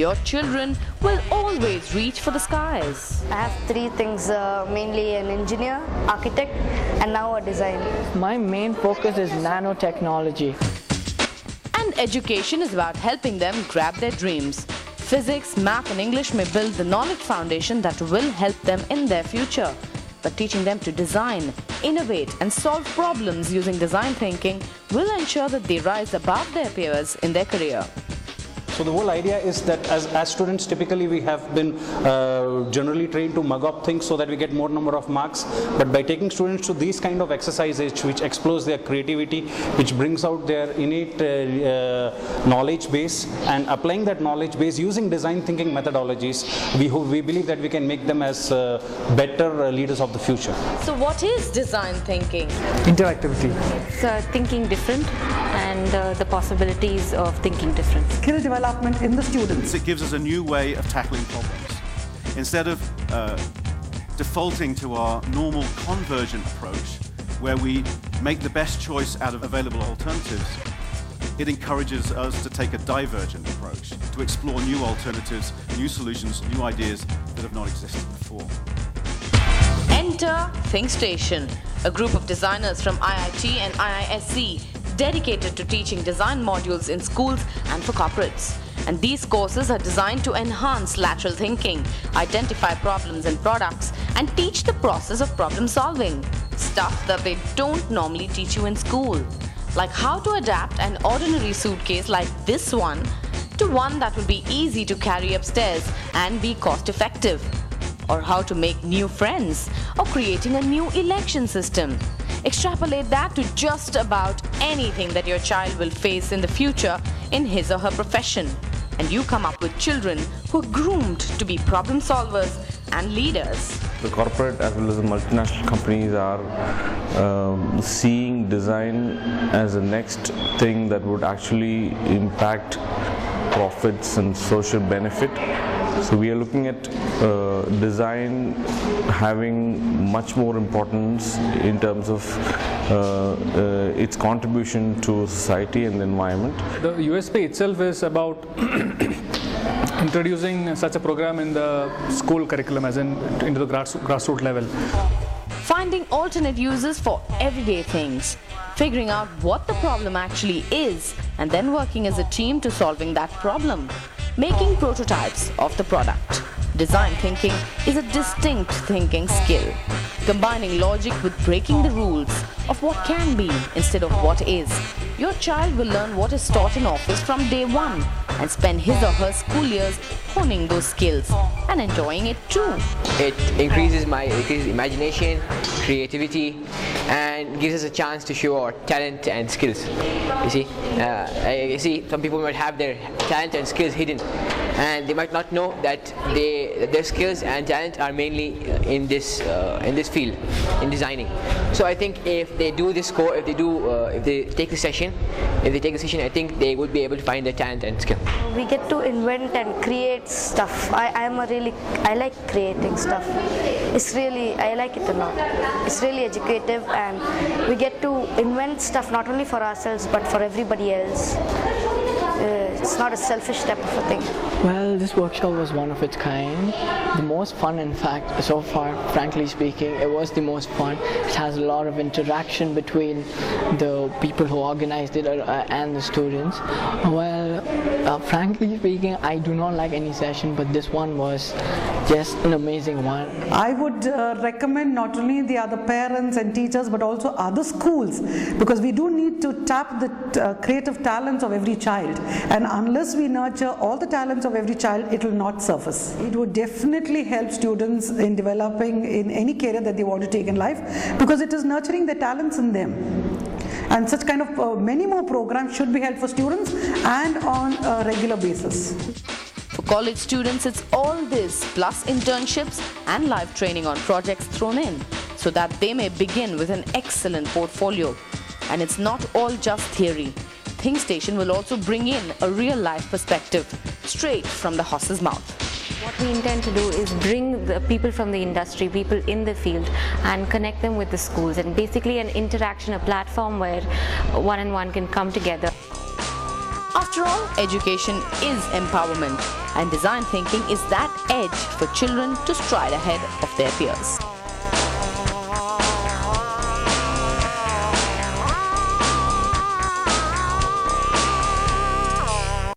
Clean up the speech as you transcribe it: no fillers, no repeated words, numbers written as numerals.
your children will always reach for the skies. I have three things, mainly an engineer, architect, and now a designer. My main focus is nanotechnology. And education is about helping them grab their dreams. Physics, math and English may build the knowledge foundation that will help them in their future. But teaching them to design, innovate and solve problems using design thinking will ensure that they rise above their peers in their career. So the whole idea is that as students, typically we have been generally trained to mug up things so that we get more number of marks. But by taking students to these kind of exercises which explores their creativity, which brings out their innate knowledge base, and applying that knowledge base using design thinking methodologies, we believe that we can make them as better leaders of the future. So what is design thinking? Interactivity. It's thinking different and the possibilities of thinking different. Skill development in the students. It gives us a new way of tackling problems. Instead of defaulting to our normal convergent approach, where we make the best choice out of available alternatives, it encourages us to take a divergent approach, to explore new alternatives, new solutions, new ideas that have not existed before. Enter ThinkStation, a group of designers from IIT and IISc dedicated to teaching design modules in schools and for corporates. And these courses are designed to enhance lateral thinking, identify problems in products, and teach the process of problem solving. Stuff that they don't normally teach you in school. Like how to adapt an ordinary suitcase like this one to one that will be easy to carry upstairs and be cost effective. Or how to make new friends, or creating a new election system. Extrapolate that to just about anything that your child will face in the future in his or her profession. And you come up with children who are groomed to be problem solvers and leaders. The corporate as well as the multinational companies are seeing design as a next thing that would actually impact profits and social benefit. So we are looking at design having much more importance in terms of its contribution to society and the environment. The USP itself is about introducing such a program in the school curriculum, as in into the grassroots level. Finding alternate uses for everyday things, figuring out what the problem actually is, and then working as a team to solving that problem. Making prototypes of the product. Design thinking is a distinct thinking skill, combining logic with breaking the rules of what can be instead of what is. Your child will learn what is taught in office from day one and spend his or her school years honing those skills and enjoying it too. It increases imagination, creativity, and gives us a chance to show our talent and skills. You see, some people might have their talent and skills hidden, and they might not know that their skills and talent are mainly in this field, in designing. So I think if they do this course, if they take the session, I think they would be able to find their talent and skill. We get to invent and create stuff. I like creating stuff. I like it a lot. It's really educative, and we get to invent stuff not only for ourselves but for everybody else. It's not a selfish type of a thing. Well, this workshop was one of its kind. The most fun, in fact, so far, frankly speaking, it was the most fun. It has a lot of interaction between the people who organized it and the students. Well, frankly speaking, I do not like any session, but this one was just an amazing one. I would recommend not only the other parents and teachers but also other schools, because we do need to tap the creative talents of every child, and unless we nurture all the talents of every child, it will not surface. It would definitely help students in developing in any career that they want to take in life, because it is nurturing the talents in them. And such kind of many more programs should be held for students and on a regular basis. For college students, it's all this plus internships and live training on projects thrown in so that they may begin with an excellent portfolio. And it's not all just theory. ThinkStation will also bring in a real-life perspective straight from the horse's mouth. What we intend to do is bring the people from the industry, people in the field, and connect them with the schools, and basically an interaction, a platform where one-on-one can come together. After After all, education is empowerment, and design thinking is that edge for children to stride ahead of their peers.